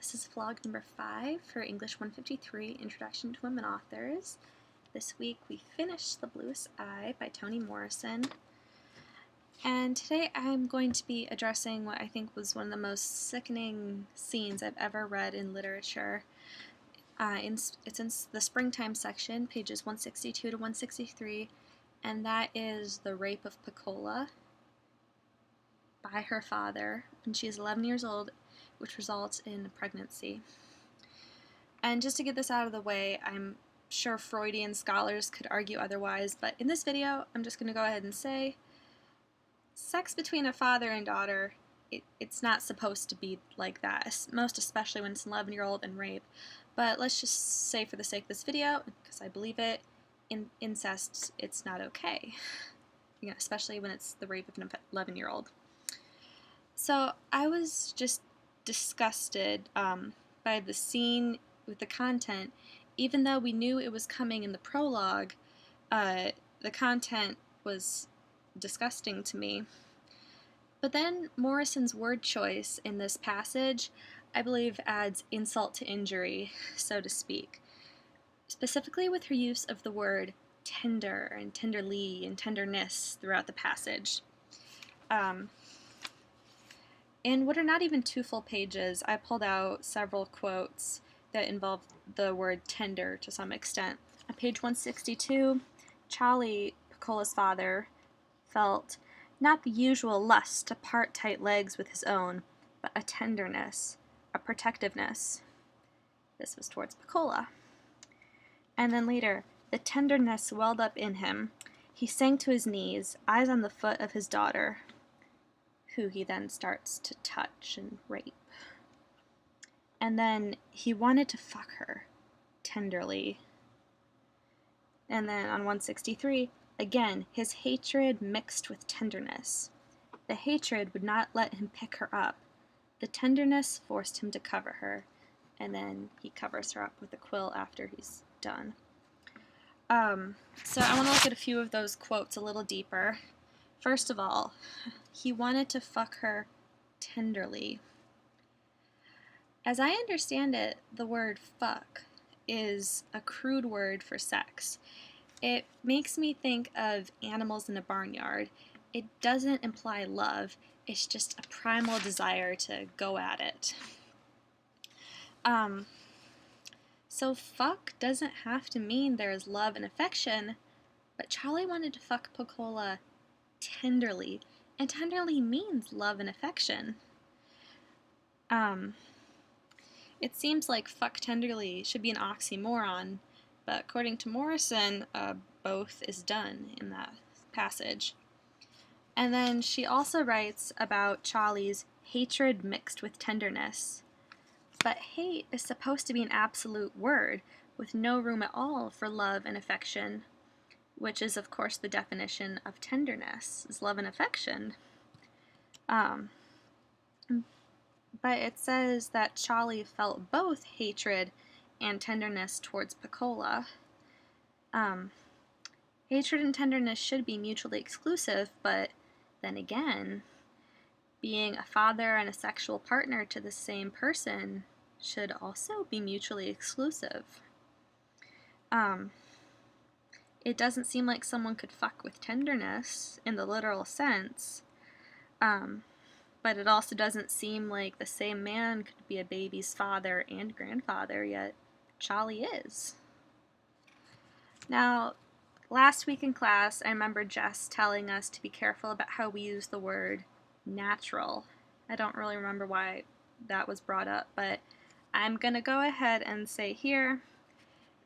This is vlog number 5 for English 153, Introduction to Women Authors. This week we finished The Bluest Eye by Toni Morrison. And today I'm going to be addressing what I think was one of the most sickening scenes I've ever read in literature. It's in the springtime section, pages 162 to 163, and that is the rape of Pecola by her father when she is 11 years old, which results in pregnancy. And just to get this out of the way, I'm sure Freudian scholars could argue otherwise, but in this video, I'm just going to go ahead and say sex between a father and daughter, it's not supposed to be like that, most especially when it's an 11-year-old and rape. But let's just say for the sake of this video, because I believe it, incest, it's not okay. Especially when it's the rape of an 11-year-old. So I was just disgusted by the scene with the content. Even though we knew it was coming in the prologue, the content was disgusting to me. But then Morrison's word choice in this passage, I believe, adds insult to injury, so to speak. Specifically with her use of the word tender and tenderly and tenderness throughout the passage. In what are not even 2 full pages, I pulled out several quotes that involve the word tender to some extent. On page 162, Charlie, Pecola's father, felt not the usual lust to part tight legs with his own, but a tenderness, a protectiveness. This was towards Pecola. And then later, the tenderness welled up in him. He sank to his knees, eyes on the foot of his daughter, who he then starts to touch and rape. And then he wanted to fuck her, tenderly. And then on 163, again, his hatred mixed with tenderness. The hatred would not let him pick her up. The tenderness forced him to cover her, and then he covers her up with a quill after he's done. So I want to look at a few of those quotes a little deeper. First of all, he wanted to fuck her tenderly. As I understand it, the word fuck is a crude word for sex. It makes me think of animals in a barnyard. It doesn't imply love, it's just a primal desire to go at it. So fuck doesn't have to mean there is love and affection, but Charlie wanted to fuck Pecola tenderly, and tenderly means love and affection. It seems like fuck tenderly should be an oxymoron, but according to Morrison, both is done in that passage. And then she also writes about Charlie's hatred mixed with tenderness. But hate is supposed to be an absolute word, with no room at all for love and affection, which is, of course, the definition of tenderness, is love and affection. But it says that Charlie felt both hatred and tenderness towards Pecola. Hatred and tenderness should be mutually exclusive, but then again, being a father and a sexual partner to the same person should also be mutually exclusive. It doesn't seem like someone could fuck with tenderness in the literal sense, but it also doesn't seem like the same man could be a baby's father and grandfather, yet Charlie is. Now, last week in class, I remember Jess telling us to be careful about how we use the word natural. I don't really remember why that was brought up, but I'm going to go ahead and say here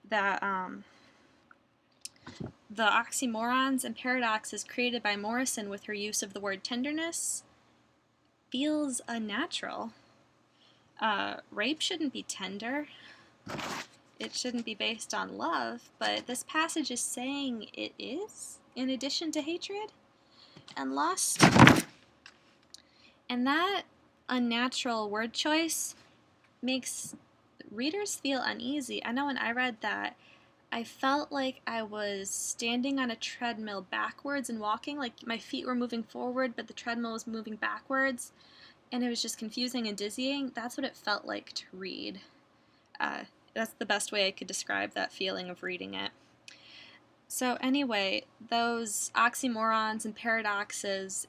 that the oxymorons and paradoxes created by Morrison with her use of the word tenderness feels unnatural. Rape shouldn't be tender. It shouldn't be based on love, but this passage is saying it is, in addition to hatred and lust. And that unnatural word choice makes readers feel uneasy. I know when I read that, I felt like I was standing on a treadmill backwards and walking, like my feet were moving forward, but the treadmill was moving backwards. and it was just confusing and dizzying. That's what it felt like to read. That's the best way I could describe that feeling of reading it. So anyway, those oxymorons and paradoxes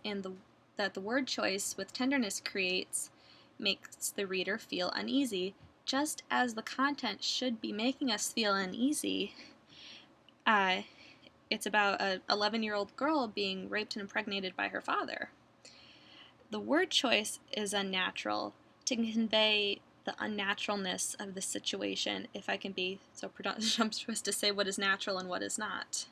that the word choice with tenderness creates makes the reader feel uneasy, just as the content should be making us feel uneasy. It's about an 11-year-old girl being raped and impregnated by her father. The word choice is unnatural to convey the unnaturalness of the situation, if I can be so presumptuous to say what is natural and what is not.